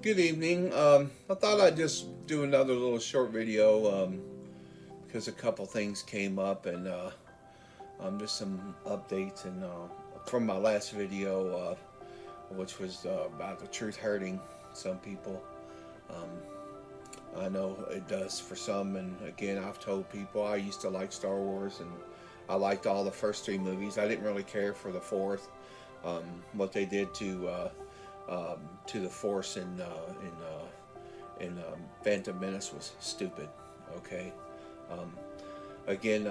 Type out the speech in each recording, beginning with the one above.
Good evening. I thought I'd just do another little short video because a couple things came up and just some updates and from my last video, which was about the truth hurting some people. I know it does for some, and again, I've told people I used to like Star Wars and I liked all the first three movies. I didn't really care for the fourth. What they did to the Force in Phantom Menace was stupid. Okay. Again,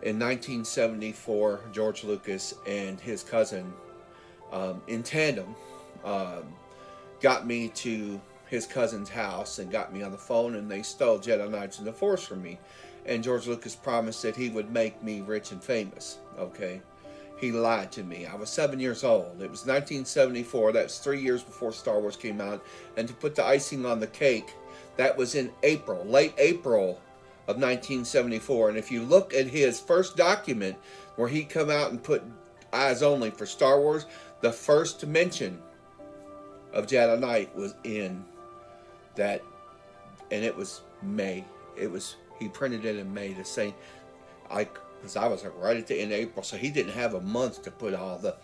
in 1974, George Lucas and his cousin, in tandem, got me to his cousin's house and got me on the phone, and they stole Jedi Knights and the Force from me. And George Lucas promised that he would make me rich and famous. Okay. He lied to me. I was 7 years old. It was 1974. That's 3 years before Star Wars came out. And to put the icing on the cake, that was in April, late April of 1974. And if you look at his first document where he come out and put eyes only for Star Wars, the first mention of Jedi Knight was in that, and it was May. He printed it in May to say, because I was right at the end of April, so he didn't have a month to put all the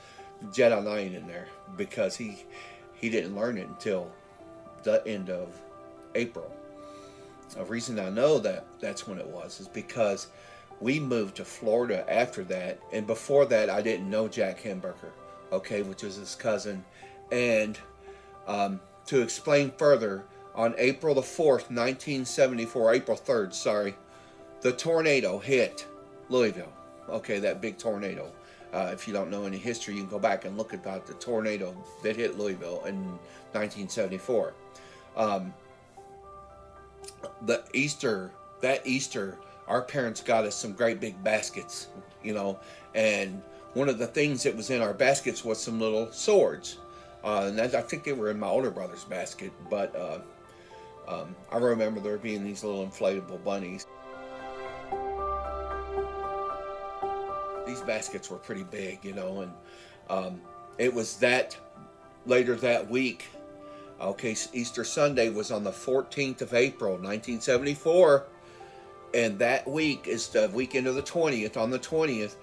Jedi Knight in there because he didn't learn it until the end of April. The reason I know that that's when it was is because we moved to Florida after that, and before that I didn't know Jack Hamburger, okay, which was his cousin. And to explain further, on April the 4th, 1974, April 3rd, sorry, the tornado hit Louisville. Okay, that big tornado. If you don't know any history, you can go back and look about the tornado that hit Louisville in 1974. That Easter, our parents got us some great big baskets, you know, and one of the things that was in our baskets was some little swords. And I think they were in my older brother's basket, but I remember there being these little inflatable bunnies. These baskets were pretty big, you know, and it was that later that week. Okay, Easter Sunday was on the 14th of April, 1974, and that week is the weekend of the 20th. On the 20th,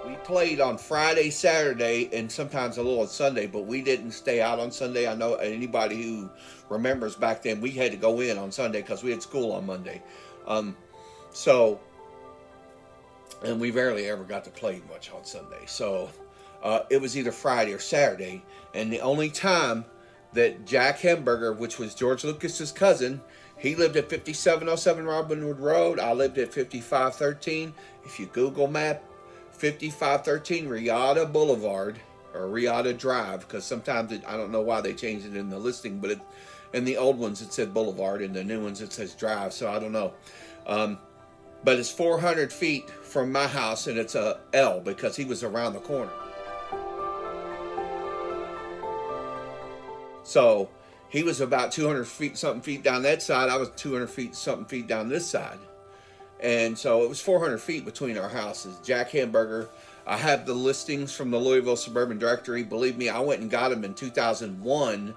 we played on Friday, Saturday, and sometimes a little on Sunday, but we didn't stay out on Sunday. I know anybody who remembers back then, we had to go in on Sunday because we had school on Monday. And we rarely ever got to play much on Sunday. So it was either Friday or Saturday. And the only time that Jack Hamburger, which was George Lucas's cousin, he lived at 5707 Robinwood Road. I lived at 5513. If you Google map 5513 Riata Boulevard or Riata Drive, because sometimes I don't know why they changed it in the listing, but in the old ones it said Boulevard, in the new ones it says Drive, so I don't know. But it's 400 feet from my house, and it's a L because he was around the corner. So he was about 200 feet something feet down that side. I was 200 feet something feet down this side. And so it was 400 feet between our houses. Jack Hamburger, I have the listings from the Louisville Suburban Directory. Believe me, I went and got them in 2001.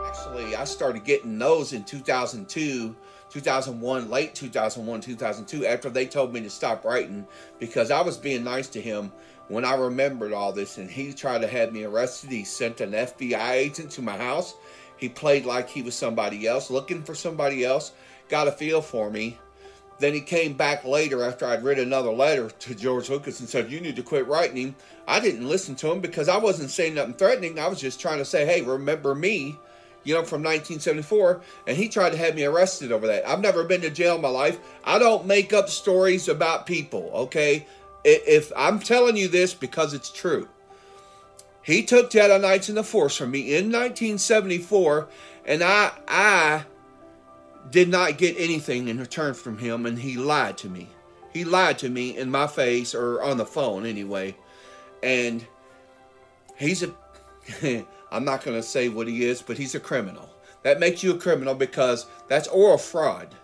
Actually, I started getting those in 2002, 2001, late 2001, 2002, after they told me to stop writing because I was being nice to him when I remembered all this, and he tried to have me arrested. He sent an FBI agent to my house. He played like he was somebody else, looking for somebody else, got a feel for me. Then he came back later after I'd written another letter to George Lucas and said, you need to quit writing him. I didn't listen to him because I wasn't saying nothing threatening. I was just trying to say, hey, remember me, you know, from 1974. And he tried to have me arrested over that. I've never been to jail in my life. I don't make up stories about people, okay? If I'm telling you this because it's true. He took Jedi Knights and the Force from me in 1974, and I did not get anything in return from him, and he lied to me. He lied to me in my face, or on the phone anyway. And he's a, I'm not going to say what he is, but he's a criminal. That makes you a criminal because that's oral fraud.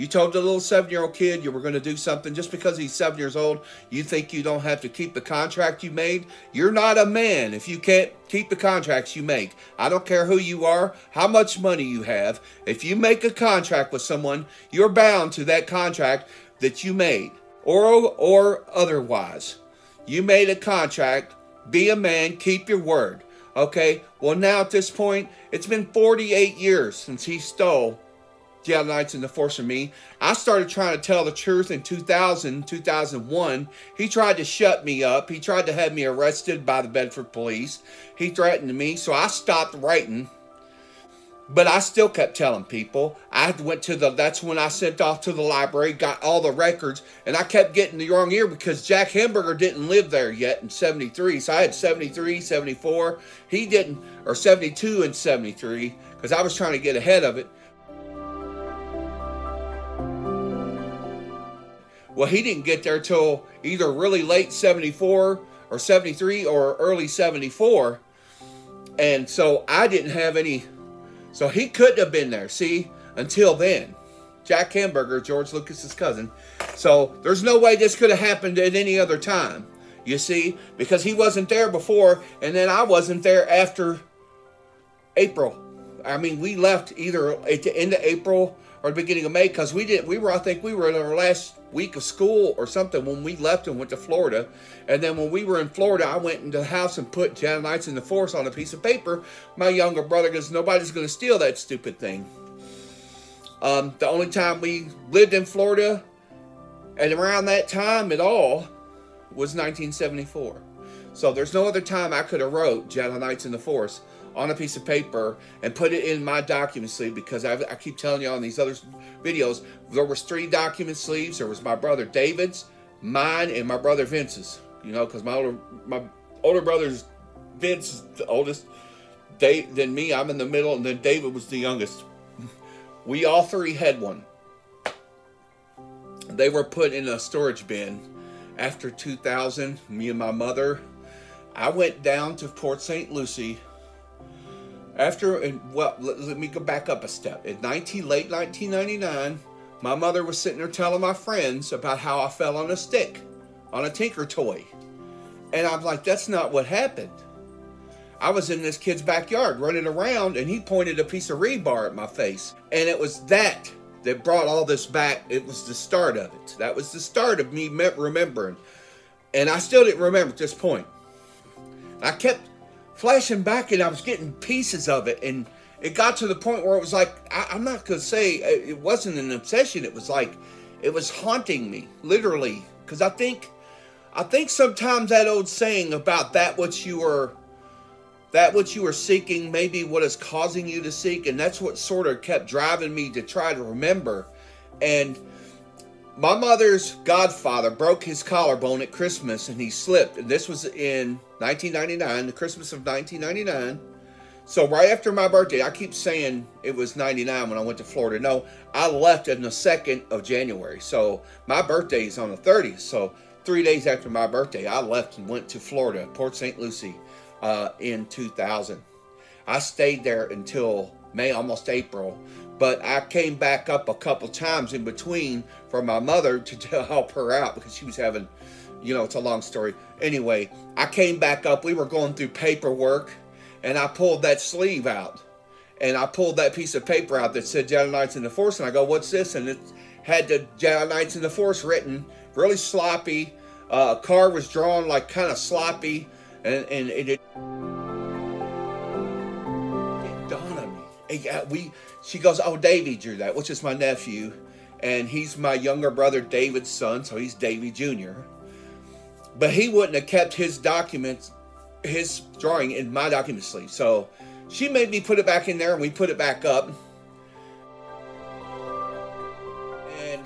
You told the little 7-year-old kid you were going to do something just because he's 7 years old. You think you don't have to keep the contract you made? You're not a man if you can't keep the contracts you make. I don't care who you are, how much money you have. If you make a contract with someone, you're bound to that contract that you made, or otherwise. You made a contract. Be a man. Keep your word. Okay? Well, now at this point, it's been 48 years since he stole Jedi Knights in the Force from me. I started trying to tell the truth in 2000, 2001. He tried to shut me up. He tried to have me arrested by the Bedford police. He threatened me, so I stopped writing. But I still kept telling people. That's when I sent off to the library, got all the records, and I kept getting the wrong year because Jack Hamburger didn't live there yet in 73. So I had 73, 74. He didn't, or 72 and 73, because I was trying to get ahead of it. Well, he didn't get there till either really late 74 or 73 or early 74. And so I didn't have any. So he couldn't have been there, see, until then. Jack Hamburger, George Lucas's cousin. So there's no way this could have happened at any other time, you see, because he wasn't there before, and then I wasn't there after April. I mean, we left either at the end of April or the beginning of May, because I think we were in our last week of school or something when we left and went to Florida. And then when we were in Florida, I went into the house and put Jedi Knights in the Force on a piece of paper. My younger brother goes, nobody's going to steal that stupid thing. The only time we lived in Florida and around that time at all was 1974. So there's no other time I could have wrote Jedi Knights in the Force on a piece of paper and put it in my document sleeve, because I keep telling you on these other videos, there was 3 document sleeves. There was my brother David's, mine, and my brother Vince's. You know, because my older brother's Vince is the oldest. Then me, I'm in the middle, and then David was the youngest. We all 3 had one. They were put in a storage bin after 2000. Me and my mother, I went down to Port St. Lucie. Let me go back up a step. In late 1999, my mother was sitting there telling my friends about how I fell on a stick, on a Tinker toy. And I'm like, that's not what happened. I was in this kid's backyard running around, and he pointed a piece of rebar at my face. And it was that brought all this back. It was the start of it. That was the start of me remembering. And I still didn't remember at this point. I kept flashing back, and I was getting pieces of it, and it got to the point where it was like, I'm not going to say it wasn't an obsession. It was like, it was haunting me, literally. Because I think sometimes that old saying about that which you are seeking, maybe what is causing you to seek, and that's what sort of kept driving me to try to remember. And my mother's godfather broke his collarbone at Christmas, and he slipped. And this was in 1999, the Christmas of 1999. So right after my birthday, I keep saying it was 99 when I went to Florida. No, I left on the 2nd of January. So my birthday is on the 30th. So 3 days after my birthday, I left and went to Florida, Port St. Lucie, in 2000. I stayed there until May, almost April. But I came back up a couple times in between for my mother to help her out, because she was having, you know, it's a long story. Anyway, I came back up. We were going through paperwork, and I pulled that sleeve out. And I pulled that piece of paper out that said Jedi Knights in the Force. And I go, what's this? And it had the Jedi Knights in the Force written, really sloppy. Car was drawn like kind of sloppy. And it dawned on me. She goes, oh, Davey drew that, which is my nephew. And he's my younger brother David's son, so he's Davey Jr. But he wouldn't have kept his documents, his drawing in my document sleeve. So she made me put it back in there, and we put it back up. And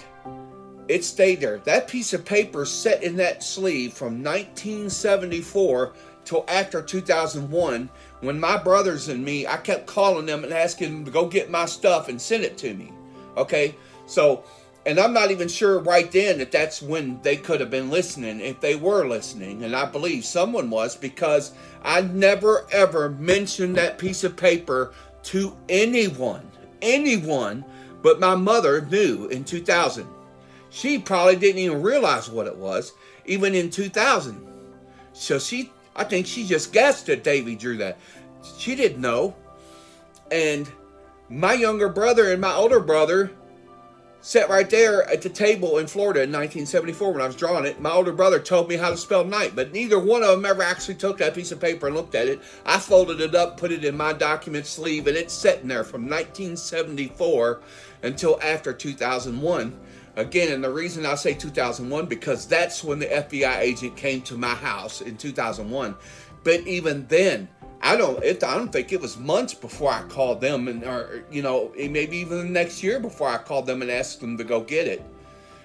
it stayed there. That piece of paper sat in that sleeve from 1974 till after 2001, when my brothers and me, I kept calling them and asking them to go get my stuff and send it to me. Okay? So, and I'm not even sure right then that that's when they could have been listening, if they were listening. And I believe someone was, because I never ever mentioned that piece of paper to anyone But my mother knew in 2000. She probably didn't even realize what it was, even in 2000. So I think she just guessed that Davy drew that. She didn't know. And my younger brother and my older brother sat right there at the table in Florida in 1974 when I was drawing it. My older brother told me how to spell Knight, but neither one of them ever actually took that piece of paper and looked at it. I folded it up, put it in my document sleeve, and it's sitting there from 1974 until after 2001. Again, and the reason I say 2001, because that's when the FBI agent came to my house in 2001. But even then, I don't think it was months before I called them, or maybe even the next year before I called them and asked them to go get it.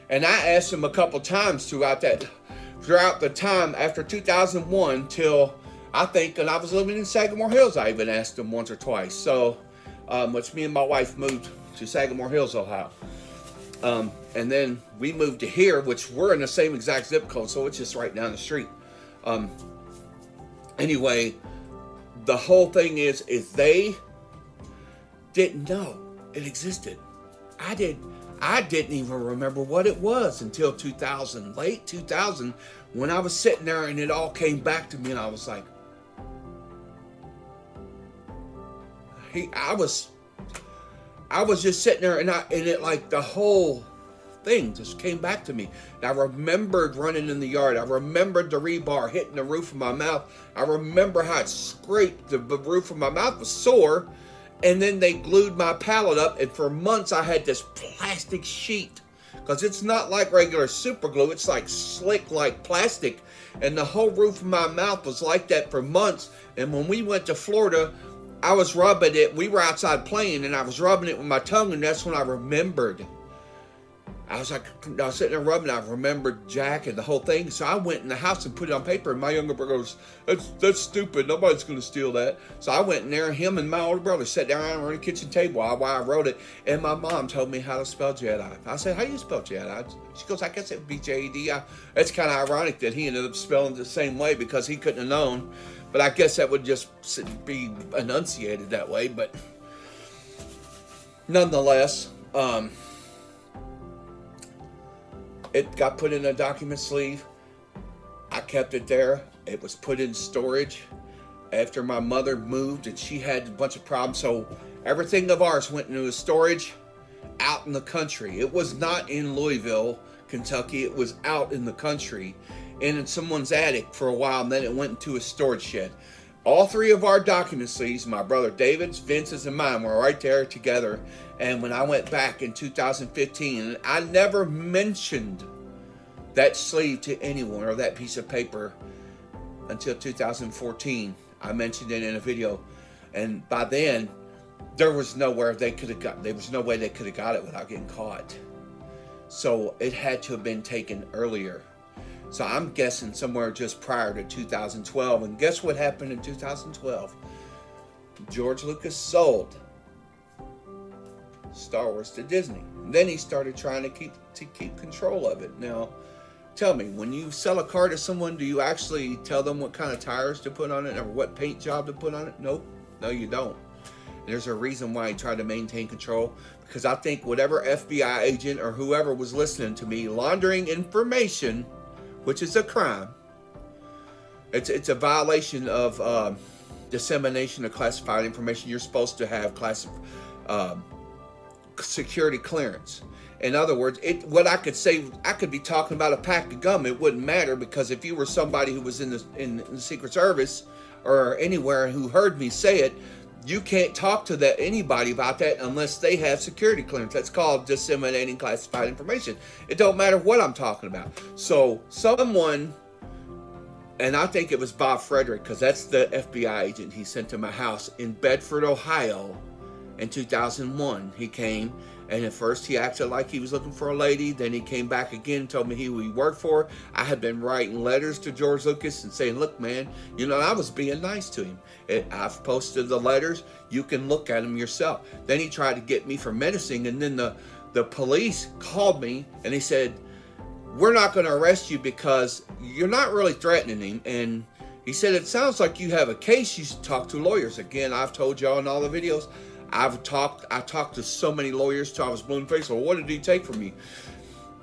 And I asked them a couple times throughout the time after 2001 till I think, and I was living in Sagamore Hills, I even asked them once or twice. So, which me and my wife moved to Sagamore Hills, Ohio. And then we moved to here, which we're in the same exact zip code, so it's just right down the street. Anyway, the whole thing is they didn't know it existed. I didn't even remember what it was until 2000, late 2000, when I was sitting there and it all came back to me, and I was like, I was just sitting there, and it like the whole thing just came back to me. And I remembered running in the yard. I remembered the rebar hitting the roof of my mouth. I remember how it scraped. The roof of my mouth was sore. And then they glued my palate up. And for months I had this plastic sheet. Because it's not like regular super glue. It's like slick like plastic. And the whole roof of my mouth was like that for months. And when we went to Florida, I was rubbing it. We were outside playing, and I was rubbing it with my tongue, and that's when I remembered. I was sitting there rubbing. I remembered Jack and the whole thing. So I went in the house and put it on paper. And my younger brother goes, "That's stupid. Nobody's going to steal that." So I went in there. Him and my older brother sat down around the kitchen table while I wrote it. And my mom told me how to spell Jedi. I said, "How do you spell Jedi?" She goes, "I guess it would be J-E-D." It's kind of ironic that he ended up spelling it the same way because he couldn't have known. But I guess that would just be enunciated that way. But nonetheless, it got put in a document sleeve. I kept it there. It was put in storage after my mother moved, and she had a bunch of problems. So everything of ours went into a storage out in the country. It was not in Louisville, Kentucky. It was out in the country in someone's attic for a while, and then it went into a storage shed. All three of our document sleeves, my brother David's, Vince's, and mine, were right there together. And when I went back in 2015, I never mentioned that sleeve to anyone or that piece of paper until 2014. I mentioned it in a video, and by then there was nowhere they could have got. There was no way they could have got it without getting caught. So it had to have been taken earlier. So I'm guessing somewhere just prior to 2012. And guess what happened in 2012? George Lucas sold Star Wars to Disney. And then he started trying to keep control of it. Now, tell me, when you sell a car to someone, do you actually tell them what kind of tires to put on it or what paint job to put on it? Nope. No, you don't. There's a reason why he tried to maintain control, because I think whatever FBI agent or whoever was listening to me laundering information, which is a crime. It's a violation of dissemination of classified information. You're supposed to have security clearance. In other words, what I could say, I could be talking about a pack of gum. It wouldn't matter, because if you were somebody who was in the Secret Service or anywhere who heard me say it, you can't talk to anybody about that unless they have security clearance. That's called disseminating classified information. It don't matter what I'm talking about. So someone, and I think it was Bob Frederick, because that's the FBI agent he sent to my house in Bedford, Ohio in 2001. He came, and at first he acted like he was looking for a lady. Then he came back again and told me who he worked for. I had been writing letters to George Lucas and saying, "Look, man, I was being nice to him. I've posted the letters. You can look at them yourself." Then he tried to get me for menacing, and then the police called me and they said, "We're not going to arrest you because you're not really threatening him." And he said, "It sounds like you have a case. You should talk to lawyers." Again, I've told y'all in all the videos, I talked to so many lawyers till I was blue in the face. Well, what did he take from me?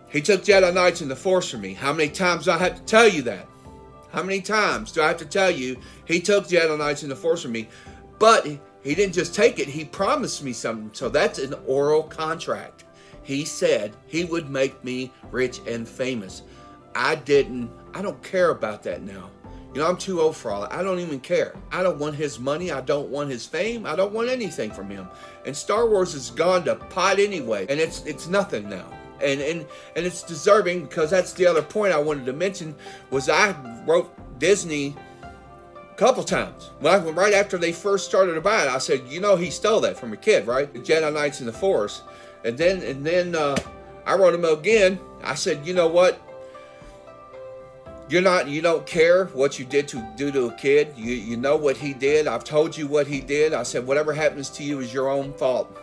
He took Jedi Knights and the Force from me. How many times do I have to tell you that? How many times do I have to tell you he took Jedi Knights and the Force from me? But he didn't just take it. He promised me something. So that's an oral contract. He said he would make me rich and famous. I don't care about that now. You know, I'm too old for all that. I don't even care. I don't want his money. I don't want his fame. I don't want anything from him. And Star Wars has gone to pot anyway. And it's nothing now. And it's deserving, because that's the other point I wanted to mention, was I wrote Disney a couple times. Right after they first started to buy it, I said, you know, he stole that from a kid, right? The Jedi Knights and the Force. And then I wrote him again. I said, you know what? You don't care what you did to do to a kid. You know what he did. I've told you what he did. I said, whatever happens to you is your own fault.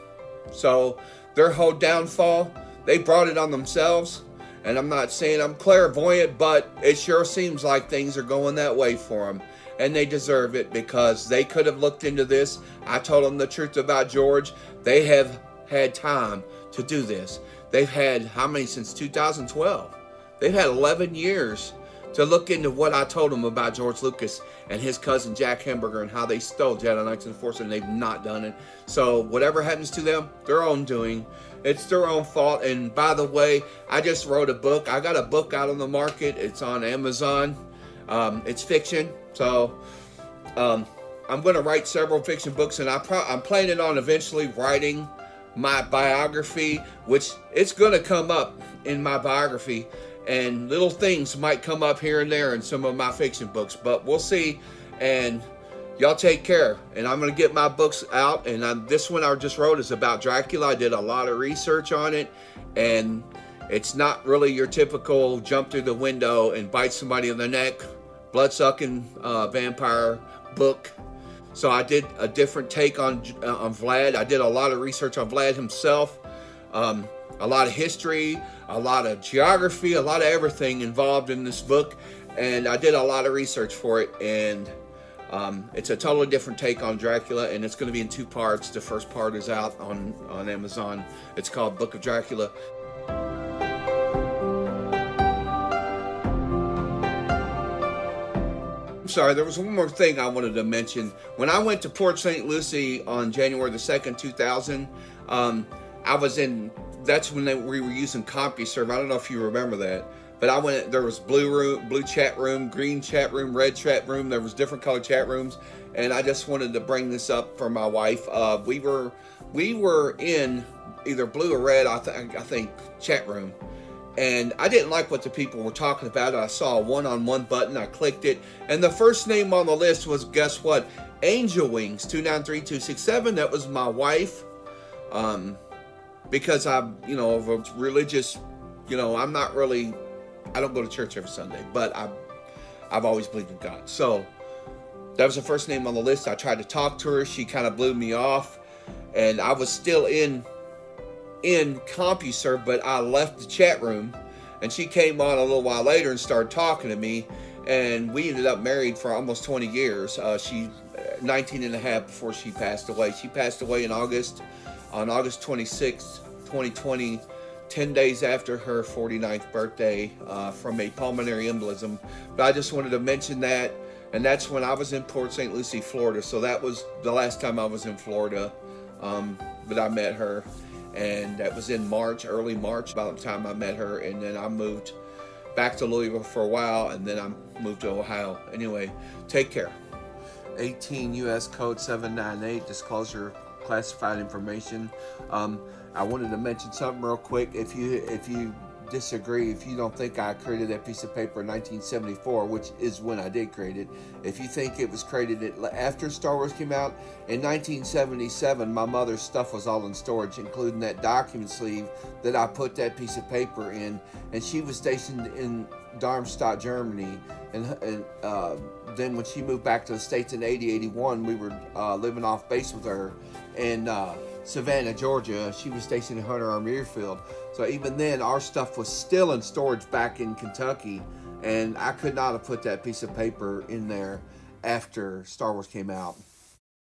So their whole downfall, they brought it on themselves. And I'm not saying I'm clairvoyant, but it sure seems like things are going that way for them. And they deserve it, because they could have looked into this. I told them the truth about George. They have had time to do this. They've had, how many, since 2012? They've had 11 years to look into what I told them about George Lucas and his cousin Jack Hamburger and how they stole Jedi Knights and the Force, and they've not done it. So whatever happens to them, their own doing. It's their own fault. And by the way, I just wrote a book. I got a book out on the market. It's on Amazon. It's fiction. So I'm going to write several fiction books, and I'm planning on eventually writing my biography, which it's going to come up in my biography. And little things might come up here and there in some of my fiction books, but we'll see. And y'all take care. And I'm going to get my books out. And this one I just wrote is about Dracula. I did a lot of research on it. And it's not really your typical jump through the window and bite somebody in the neck, blood-sucking vampire book. So I did a different take on Vlad. I did a lot of research on Vlad himself. A lot of history, a lot of geography, a lot of everything involved in this book. And I did a lot of research for it. And it's a totally different take on Dracula. And it's going to be in 2 parts. The first part is out on Amazon. It's called Book of Dracula. I'm sorry, there was one more thing I wanted to mention. When I went to Port St. Lucie on January the 2nd, 2000, I was in... That's when we were using CompuServe. I don't know if you remember that, but I went. There was blue chat room, green chat room, red chat room. There was different colored chat rooms, and I just wanted to bring this up for my wife. We were in either blue or red, I think, chat room, and I didn't like what the people were talking about. I saw a one-on-one button. I clicked it, and the first name on the list was, guess what? Angel Wings 293267. That was my wife. Because I'm, you know, of a religious, you know, I don't go to church every Sunday, but I've always believed in God. So that was the first name on the list. I tried to talk to her. She kind of blew me off, and I was still in CompuServe, but I left the chat room, and she came on a little while later and started talking to me, and we ended up married for almost 20 years. She 19 and a half before she passed away. She passed away on August 26th, 2020, 10 days after her 49th birthday from a pulmonary embolism. But I just wanted to mention that, and that's when I was in Port St. Lucie, Florida. So that was the last time I was in Florida that I met her, and that was in March, early March, about the time I met her. And then I moved back to Louisville for a while, and then I moved to Ohio. Anyway, take care. 18 U.S. Code 798, disclosure classified information. I wanted to mention something real quick. If you disagree, if you don't think I created that piece of paper in 1974, which is when I did create it, if you think it was created after Star Wars came out, in 1977, my mother's stuff was all in storage, including that document sleeve that I put that piece of paper in, and she was stationed in Darmstadt, Germany, and then when she moved back to the States in 81, we were living off base with her in Savannah, Georgia. She was stationed in Hunter Army Airfield. So even then, our stuff was still in storage back in Kentucky, and I could not have put that piece of paper in there after Star Wars came out.